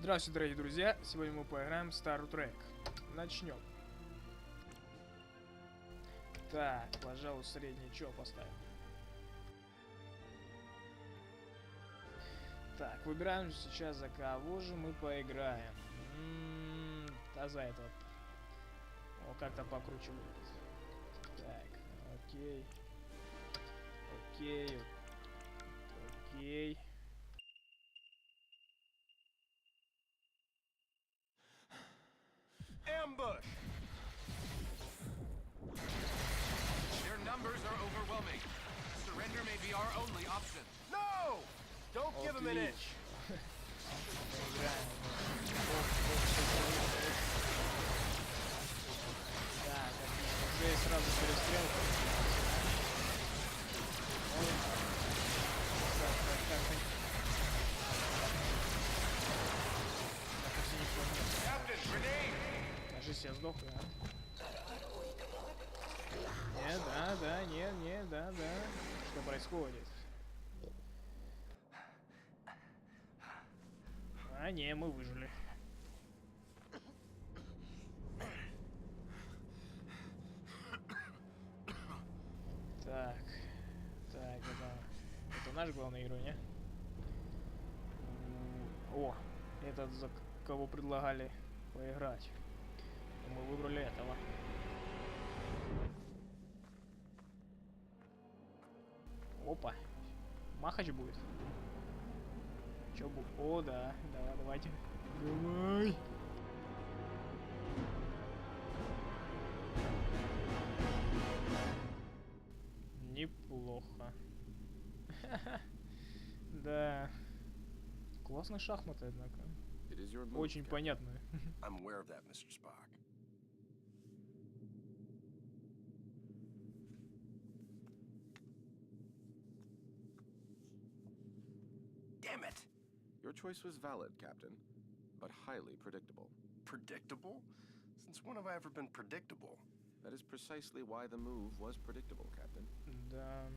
Здравствуйте, дорогие друзья! Сегодня мы поиграем в Star Trek. Начнем. Так, пожалуй, средний чё поставим. Так, выбираем сейчас, за кого же мы поиграем. А за этого. О, как-то покруче будет. Так, окей. Окей. Окей. Ambush! Their numbers are overwhelming. Surrender may be our only option. No! Don't give them an inch. Так, здесь сразу перестрелка. Кажись, я сдох, да? Нет, да, нет, да. Что происходит? А, не, мы выжили. Так, это наш главный герой, не? О, этот, за кого предлагали поиграть. Мы выбрали этого. Опа, махач будет. Чё будет? О, да, давайте. Давай. Неплохо. Да. Классные шахматы, однако. Очень понятные. I'm aware of that, Mr. Spock. Damn it! Your choice was valid, Captain, but highly predictable. Predictable? Since when have I ever been predictable? That is precisely why the move was predictable, Captain. Да.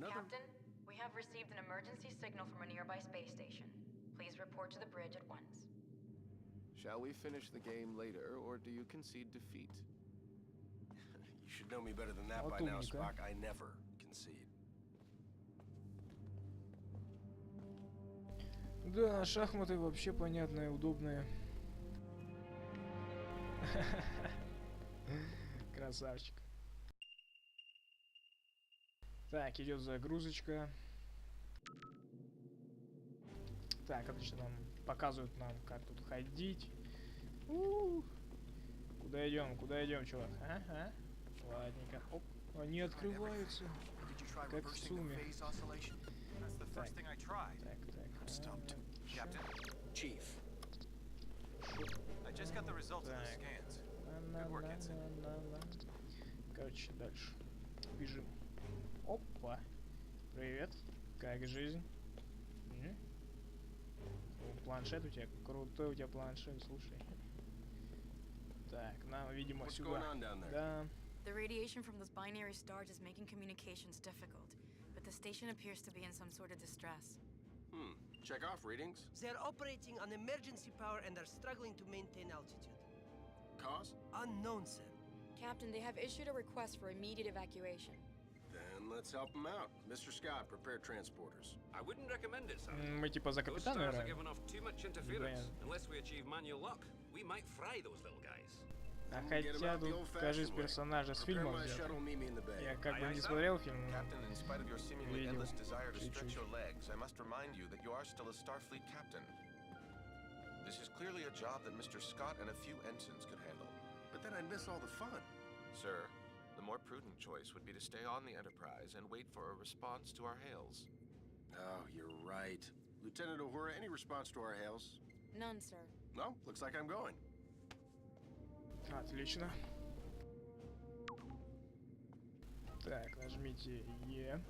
Captain, we have received an emergency signal from a nearby space station. Please report to the bridge at once. Shall we finish the game later, or do you concede defeat? You should know me better than that by now, Spock. I never concede. Да, шахматы вообще понятные, удобные. Красавчик. Так, идет загрузочка. Так, отлично, нам показывают нам, как тут ходить. Куда идем, чувак? Ага. Ладненько. Оп, они открываются. Как в сумме. Так. Captain, Chief. I just got the results of the scans. Good work, Ensign. Короче, дальше. Бежим. Опа. Привет. Как жизнь? Планшет у тебя. Крутой у тебя планшет, слушай. Так, нам, видимо, сюда. Да. The radiation from those binary stars is making communications difficult, but the station appears to be in some sort of distress. Check off readings. They're operating on emergency power and are struggling to maintain altitude. Cause? Unknown, sir. Captain, they have issued a request for immediate evacuation. Then let's help them out. Mr. Scott, prepare transporters. I wouldn't recommend it, sir. Мы типа за Those капитана stars are играем. giving off too much interference. Unless we achieve manual lock, we might fry those little guys. А хотя тут, кажись, персонажа с фильмом взят. Я как бы не смотрел фильм, но Captain, in spite of your seemingly видел endless desire to stretch чуть-чуть. your legs, I must remind you that you are still a Starfleet captain. This is clearly a job that Mr. Scott and a few ensigns could handle. But then I'd miss all the fun. Sir, the more prudent choice would be to stay on the Enterprise and wait for a response to our hails. Oh, you're right. Lieutenant Uhura, any response to our hails? None, sir. No, looks like I'm going. Отлично. Так, нажмите Е.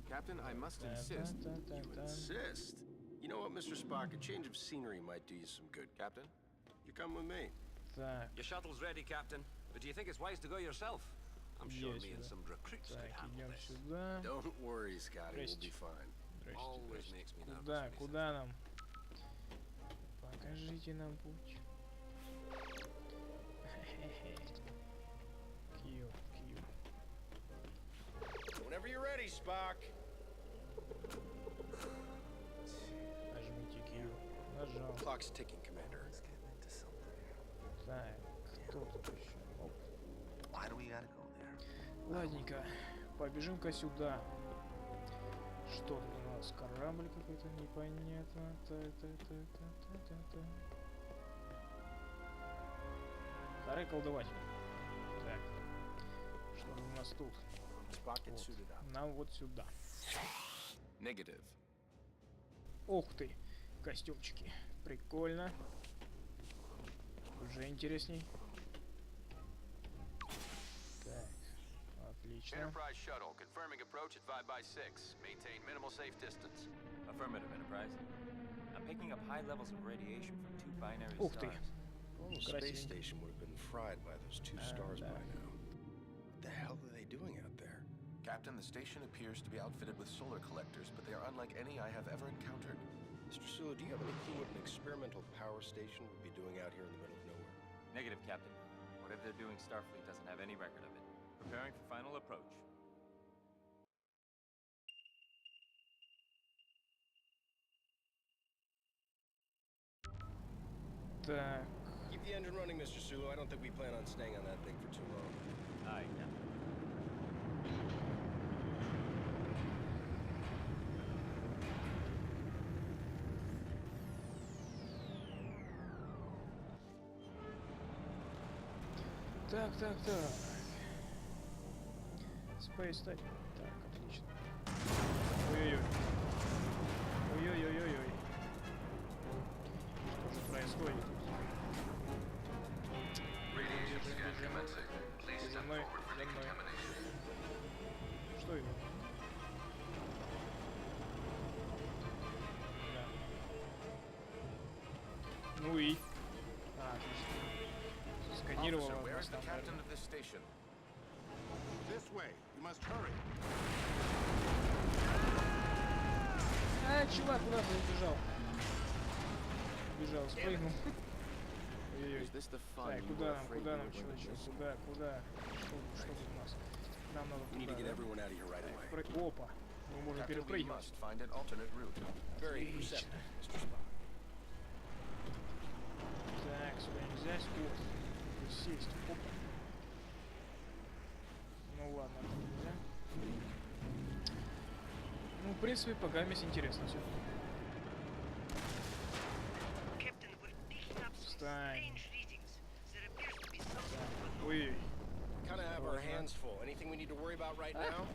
Captain, I must insist. Insist? You know what, Mr. Spock? A change of scenery might do you some good. Captain? You come with me. Так, Your shuttle's ready, Captain. But do you think it's wise to go yourself? I'm sure me and some recruits could так, handle идем this. сюда. Don't worry, Scotty. We'll be Здрасте. fine. Always makes me nervous. Куда, when he куда нам? Укажите нам путь. Кью, кью. Whenever you're ready, Spock. Нажмите кью. Нажал. Clock's ticking, Commander. Так, кто тут еще? Оп. Why do we gotta go there? Ладненько, побежим-ка сюда. Что тут у нас? Корабль какой-то непонятно. Та-та-та-та-та-та-та. Харе колдовать. Так. Что у нас тут? Spock, get Вот. suited up. Нам вот сюда. Negative. Ух ты, костюмчики. Прикольно. Уже интересней. Так, отлично. Enterprise shuttle, confirming approach at 5x6. Maintain minimal safe distance. Affirmative, Enterprise. I'm picking up high levels of radiation from two binary Ух ты. stars. О, The space красивенько. station would have been fried by those two stars да. by now. What the hell are they doing out there? Captain, the station appears to be outfitted with solar collectors, but they are unlike any I have ever encountered. Mr. Sulu, do you have any clue what an experimental power station would be doing out here in the middle of nowhere? Negative, Captain. Whatever they're doing, Starfleet doesn't have any record of it. Preparing for final approach. Так, Keep the engine running, Mr. Sulu. I don't think we plan on staying on that thing for too long. Aye, Captain. так. Space Station. Так, отлично. Ой-ой-ой. Ой-ой-ой-ой-ой. Что же происходит? За мной, за мной. Что это? Да. Ну и? А, отлично. Сканировал Officer, where нас is the там, captain наверное. of this station? This way. You must hurry. А, чувак, куда ты убежал? Убежал, спрыгнул. Ой-ой-ой. Так, куда нам, чувачок? Куда? Что тут у нас? Нам надо We need to туда, get да? everyone out of here right away. Опа. Мы можем Captain, we перепрыгивать. must find an alternate route. Very Отлично. perceptive, Mr. Spock. Так, сюда нельзя, вот. Сесть, опа. Ну ладно, это нельзя. Ну, в принципе, пока мне интересно все. Captain, we're picking up some Встань. strange readings. There appears to be something. Ой, Kind of have our hands full. Anything we need to worry about right now?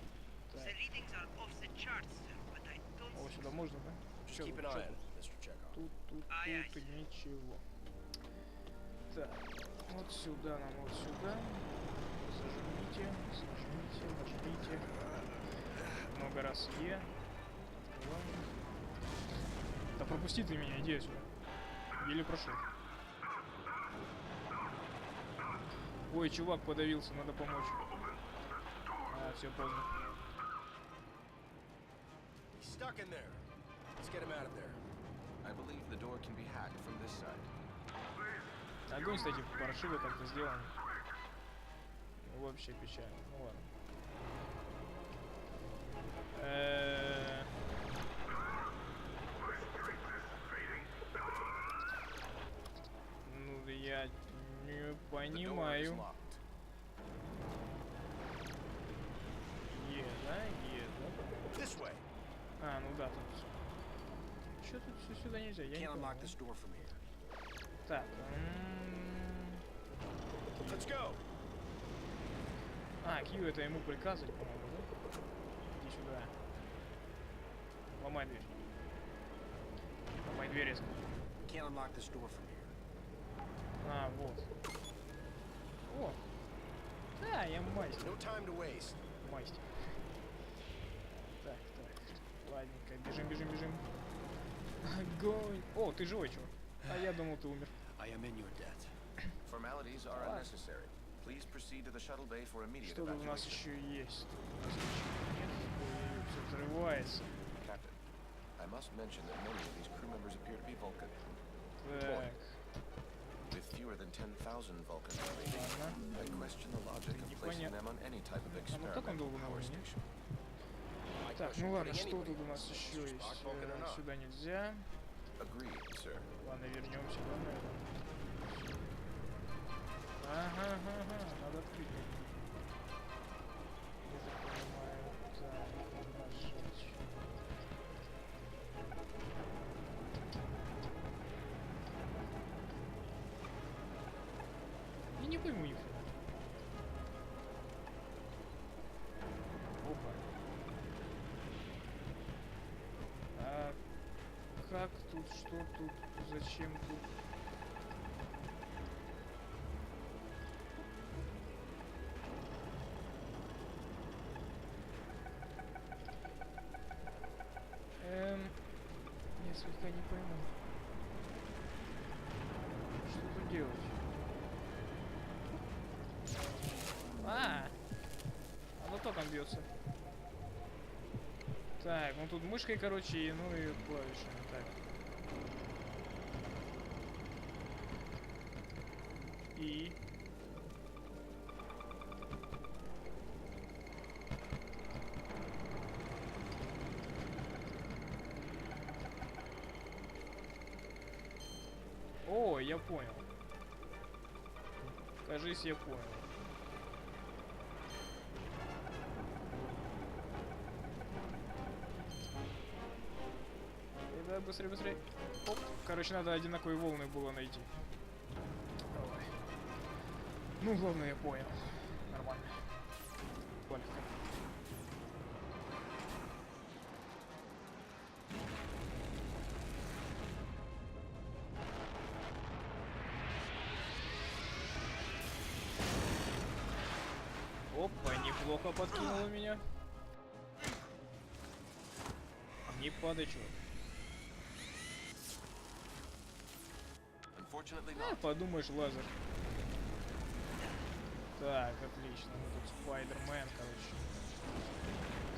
The readings are off the charts, sir, but I don't о, see сюда можно, да? Just Чё keep тут, an чё eye on тут? it, Mr. Chekhov. Тут Ай-яй. и ничего. Так, вот сюда нам, вот сюда. Зажмите, нажмите. Много раз Е. Открываем. Да пропусти ты меня, иди сюда. Еле прошел. Ой, чувак подавился, надо помочь. А, все поздно. He's stuck in there. Let's get him out of there. I believe the door can be hacked from this side. Огонь, кстати, паршиво как-то сделан. Ну, вообще печально. Ну ладно. Ну, я не The door is понимаю. locked. Е, да? This way. А, ну да, тут... Чё тут все сюда нельзя? Я не Can't понял. unlock this door from here. Так, Let's go. А, Кью, это ему приказывать, по-моему, да? Иди сюда. Ломай дверь. Ломай дверь резко. Can't unlock this door from here. А, вот. О! Да, я мастер. No time to waste. Мастер. Так. Ладненько, бежим. Огонь! О, ты живой, чувак. А я думал, ты умер. I am in your debt. Formalities are unnecessary. Please proceed to the shuttle bay for immediate Что тут у нас evacuation. еще есть? У нас ничего нет. Ой, все взрывается. Captain, I must mention that many of these crew members appear to be Vulcan. Так. 10,000 Vulcans remaining, I question the logic of placing them on any type of experimental power station. Так, ну ладно, что тут у нас еще есть? Сюда нельзя. Agreed, sir. Ладно, вернемся, ладно. Ага, надо открыть. Я так понимаю, так, нажать. Я не пойму их. Опа. А как тут, что тут, зачем тут? Я слегка не пойму. Что тут делать? Оно током бьется. Так, ну тут мышкой, короче, ну и клавишами. Так. И... О, я понял. Кажись, я понял. И да, быстрее, быстрее. Оп. Короче, надо одинаковые волны было найти. Давай. Ну, главное, я понял. Нормально. Только. Опа, неплохо подкинуло меня. Не падай, чувак. Подумаешь, лазер. Так, отлично. Ну тут Спайдермен, короче.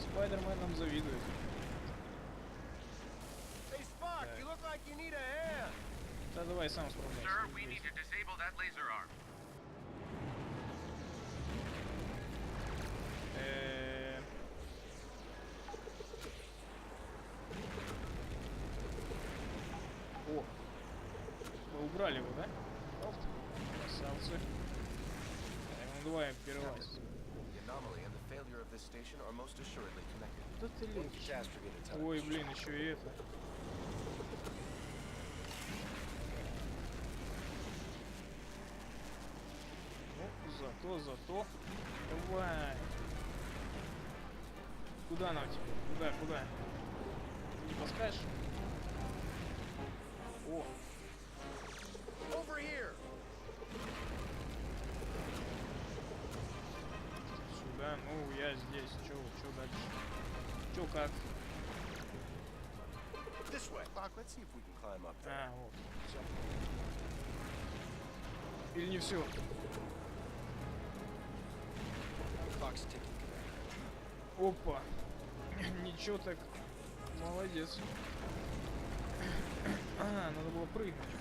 Спайдермен нам завидует. Да давай сам справляйся. О, мы убрали его, да? Оп, красавцы. Так, ну давай первый. Да ты лечишь. Ой, блин, еще и это. Ну, зато. Давай. Куда нам теперь? Куда? Ты не подскажешь? О. Over here. Сюда, ну я здесь. Чё дальше? Чё как? This way. Doc, let's see if we can climb up there. Вот, все. Или не все? Опа. Ничего так. Молодец. Надо было прыгнуть.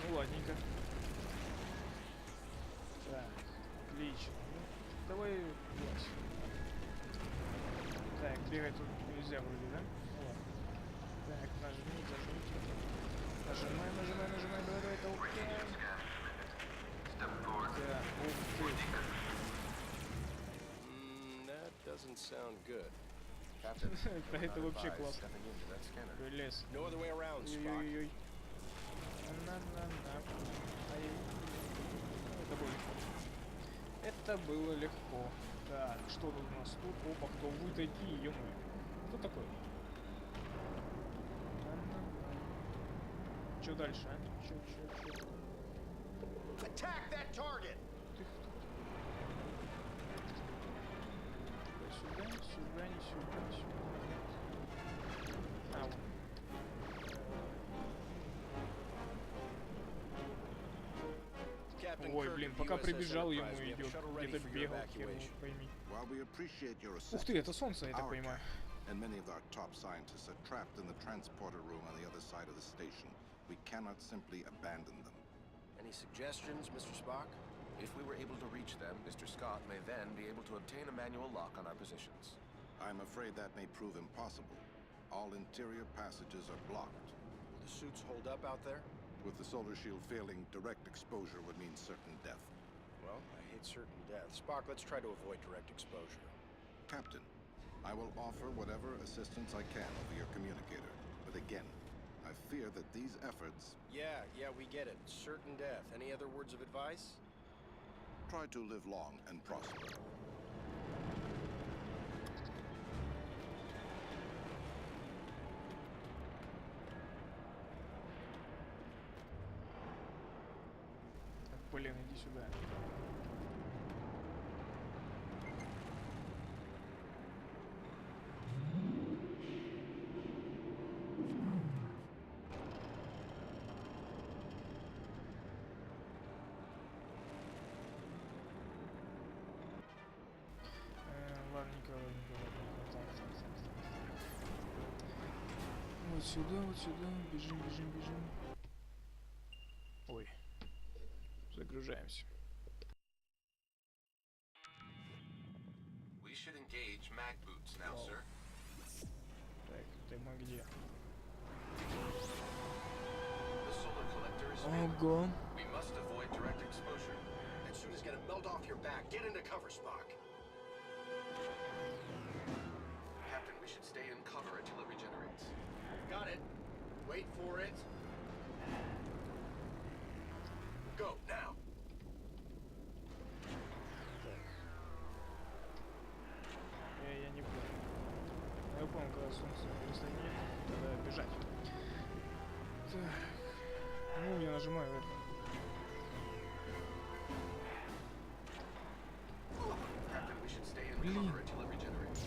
Ну ладненько. Так, отлично. Ну, давай влазь. Так, бегать тут нельзя вроде, да? Ну, ладно. Так, нажми, зажмите. Нажимай, давай, толкаем. Так, ух ты. Это вообще классно. Лес. Ой-ой-ой. Это было легко. Так, что тут у нас тут? Опа, кто вы такие, ё-моё. Кто такой? Чё дальше, а? Чё? Attack that target. Ты кто? Сюда, не сюда. Вот. Ой, блин, пока прибежал, ему идет. Где-то бегал, хер его пойми. Ух ты, это солнце, я так понимаю. And many of our top scientists are trapped in the transporter room on the other side of the station. We cannot simply abandon them. Any suggestions, Mr. Spock? If we were able to reach them, Mr. Scott may then be able to obtain a manual lock on our positions. I'm afraid that may prove impossible. All interior passages are blocked. Will the suits hold up out there? With the solar shield failing, direct exposure would mean certain death. Well, I hate certain death. Spock, let's try to avoid direct exposure. Captain, I will offer whatever assistance I can over your communicator. But again, I fear that these efforts... Yeah, we get it. Certain death. Any other words of advice? Try to live long and prosper. Так, блин, иди сюда. Ладненько. Вот сюда. Бежим. Ой. Загружаемся. We should engage mag boots now, sir. Так, ты мы где? The solar collector is failing. Ого. We must avoid direct exposure. That suit is gonna melt off your back. Get into cover, Spock. Captain, we should stay in cover until it regenerates. Got it. Wait for it. Go, now. Я не понял. Я помню, когда солнце перестанет, тогда бежать. Так. Ну, я нажимаю это. Captain, we should stay in cover until it regenerates.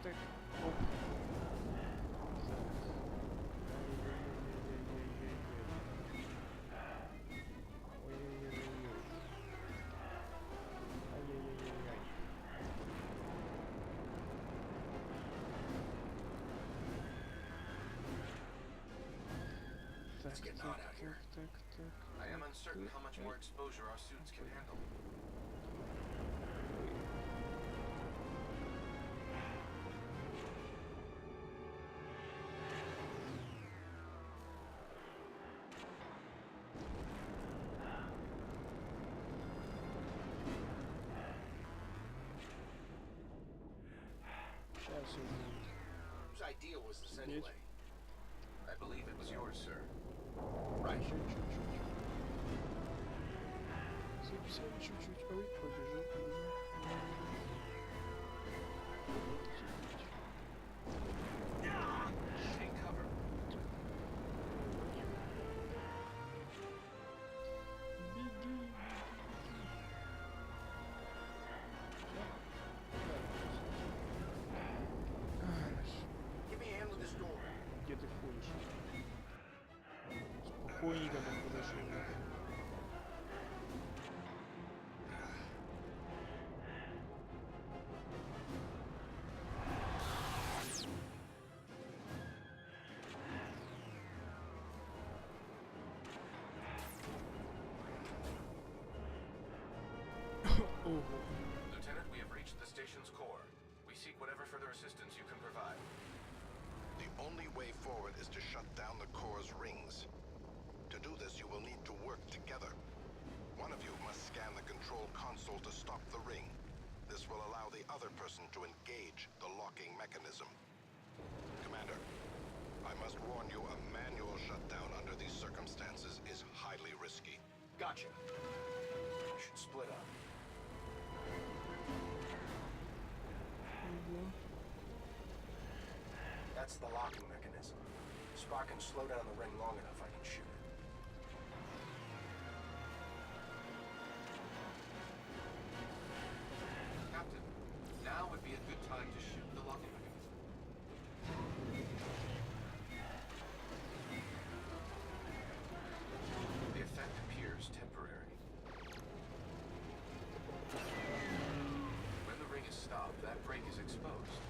Так. Оп. It's getting hot out here. I am uncertain how much more exposure our suits can handle. Сейчас все будет. Whose idea was this anyway? I believe it was yours, sir. Right. Чуть-чуть. Совсем чуть-чуть. Ой, побежал. Take cover. Беги. Give me a hand with this door. Где ты ходишь? Спокойненько там подошел. Lieutenant, we have reached the station's core. We seek whatever further assistance you can provide. The only way forward is to shut down the core's rings. To do this, you will need to work together. One of you must scan the control console to stop the ring. This will allow the other person to engage the locking mechanism. Commander, I must warn you, a manual shutdown under these circumstances is highly risky. Gotcha. We should split up. That's the locking mechanism. Spock can slow down the ring long enough, I can shoot it. Captain, now would be a good time to shoot the locking mechanism. The effect appears temporary. When the that brake is exposed.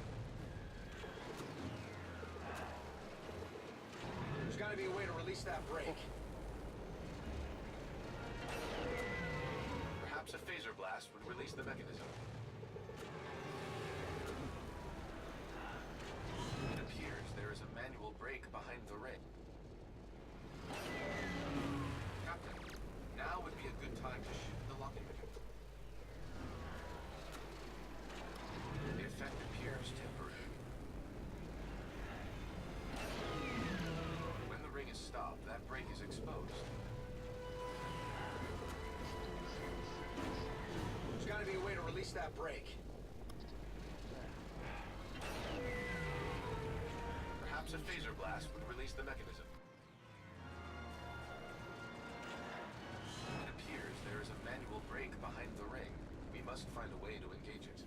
There's got to be a way to release that brake. Perhaps a phaser blast would release the mechanism. It appears there is a manual brake behind the ring. Captain, now would be a good time to shoot the locking mechanism. The effect appears temporary. When the ring is stopped, that brake is exposed. There's got to be a way to release that brake. Perhaps a phaser blast would release the mechanism. It appears there is a manual brake behind the ring. We must find a way to engage it.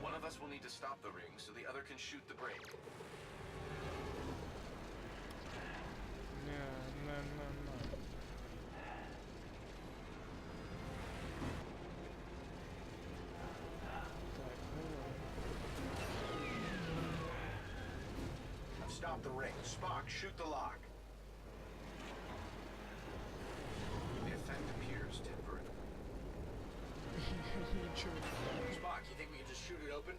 One of us will need to stop the ring so the other can shoot the brake. No. Так, I've stopped the ring. Spock, shoot the lock. The effect appears temporary. Ничего. Spock, you think we can just shoot it open?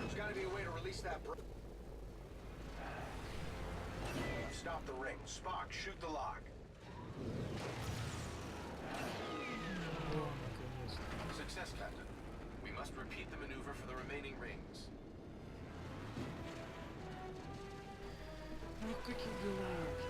There's got to be a way to release that brake. I've stopped the ring. Spock, shoot the lock. О, наконец-то. Success, Captain. We must repeat the maneuver for the remaining rings. Ох, какие головки.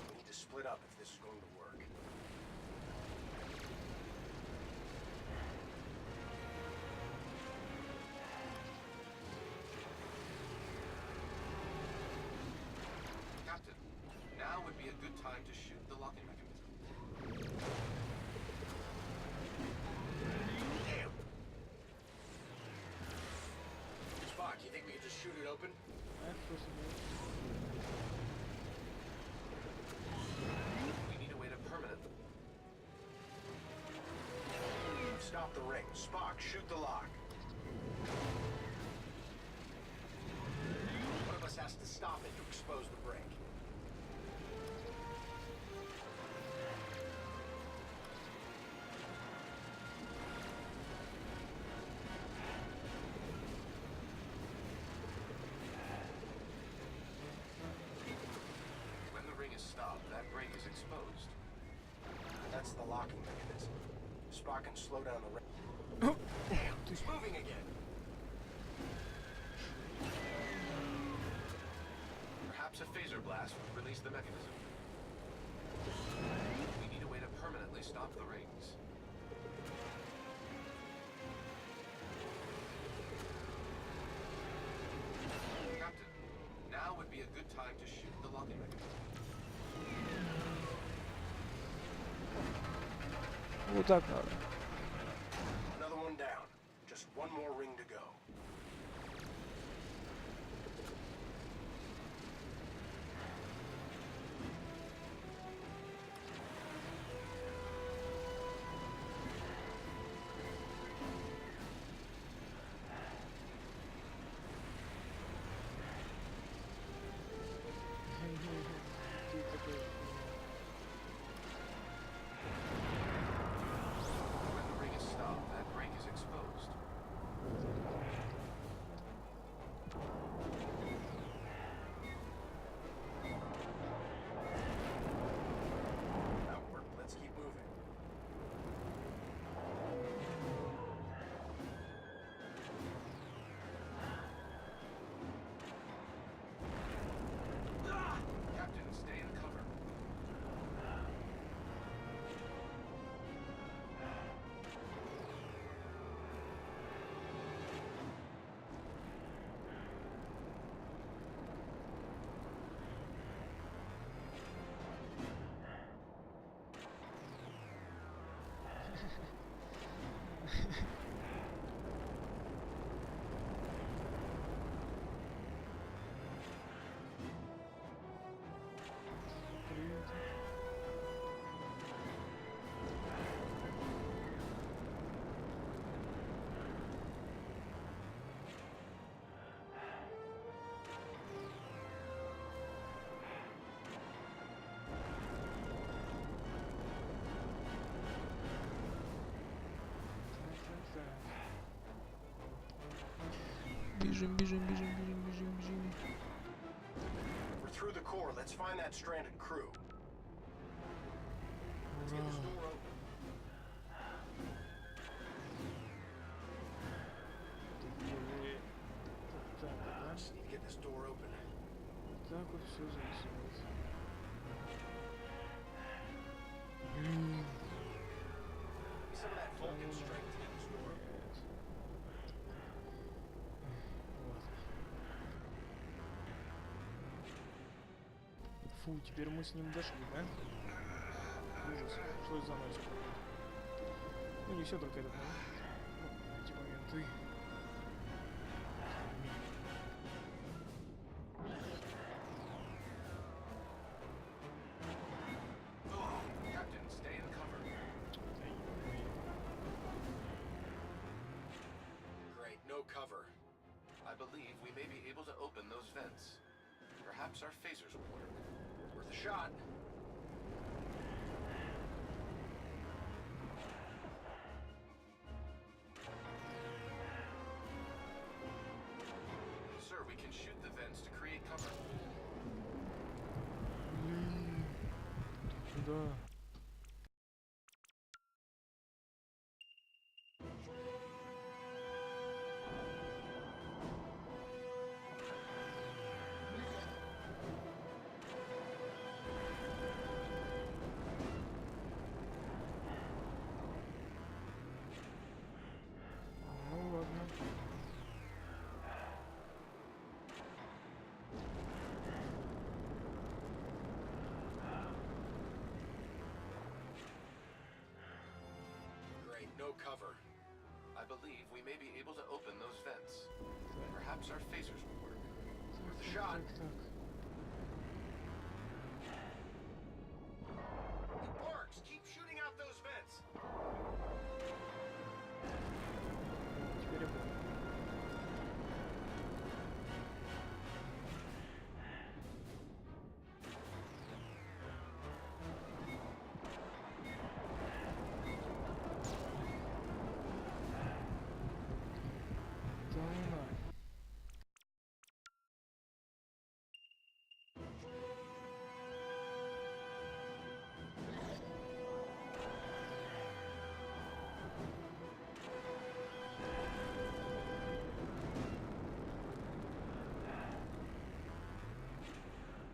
We need to split up if this is going to work. Captain, now would be a good time to shoot the locking mechanism. Damn. Spock, you think we can just shoot it open? We need a way to permanently. Stop the ring. Spock, shoot the lock. One of us has to stop it to expose the brake. When the ring is stopped, that brake is exposed. That's the locking mechanism. Spock can slow down the ring. Damn, it's moving again. Perhaps a phaser blast would release the mechanism. We need a way to permanently stop the rings. Captain, now would be a good time to shoot the locking mechanism. Вот так надо. Another one down. Just one more ring to go. Ты такой. бежим, бежим, бежим, бежим, бежим, бежим. We're through the core. Let's find that stranded crew. Let's get this door open. Just need to get this door open. Так вот все зависит. Some of that Vulcan strength to get this door open. Вот. Фу, теперь мы с ним дошли, да? Ужас. Что это за ночь? Ну не все только этот момент. Ну, эти моменты. Captain, stay in cover. Great, no cover. I believe we may be able to open those vents. Perhaps our phasers will work. Worth a shot. Sir, we can shoot the vents to create cover. Блин. Куда? Ну ладно. Great, no cover. I believe we may be able to open those vents. Perhaps our phasers will work. Worth a shot. Так. Barks, keep shooting out those vents. Теперь я понял. Да на.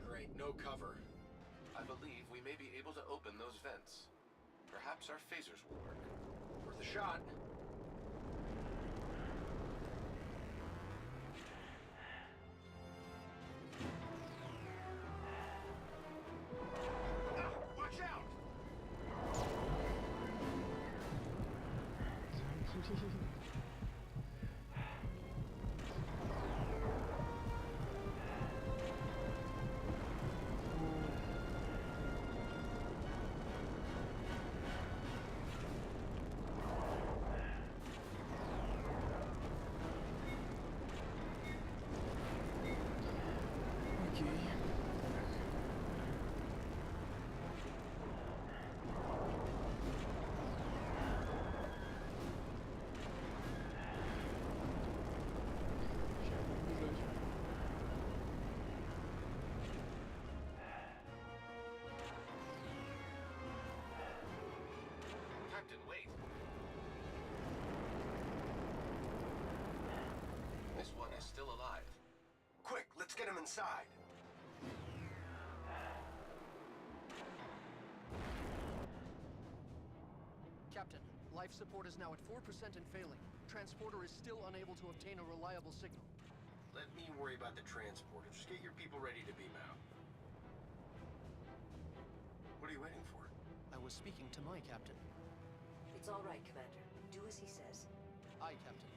Great, no cover. I believe we may be able to open those vents. Perhaps our phasers will work. Worth a shot. Watch out! Окей. Сейчас будем бежать. Captain, wait. This one is still alive. Quick, let's get him inside. Captain, life support is now at 4% and failing. Transporter is still unable to obtain a reliable signal. Let me worry about the transporter. Just get your people ready to beam out. What are you waiting for? I was speaking to my captain. It's all right, Commander. Do as he says. Aye, Captain.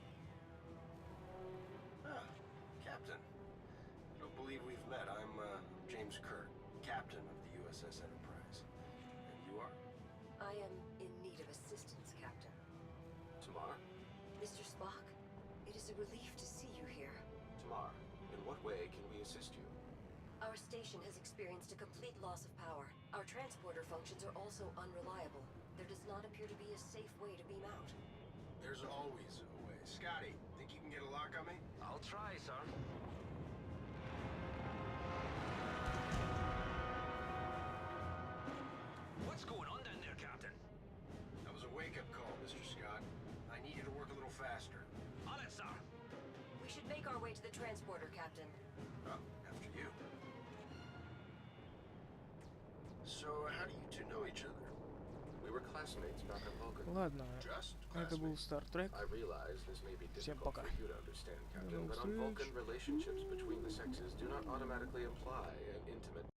Ah, Captain. I don't believe we've met. I'm James Kirk, Captain of the USS Enterprise. And you are? I am in need of assistance, Captain. Tamar? Mr. Spock, it is a relief to see you here. Tamar, in what way can we assist you? Our station has experienced a complete loss of power. Our transporter functions are also unreliable. There does not appear to be a safe way to beam out. There's always a way. Scotty, the Think you can get a lock on me? I'll try, sir. What's going on down there, Captain? That was a wake-up call, Mr. Scott. I need you to work a little faster. On it, sir. We should make our way to the transporter, Captain. Oh, after you. So, how do you two know each other? We were classmates back on Vulcan. Ладно, Just это был classmates. Star Trek. I realize this may be Всем difficult пока. for you to understand, До Captain, новых but on Vulcan, встреч. relationships between the sexes do not automatically imply an intimate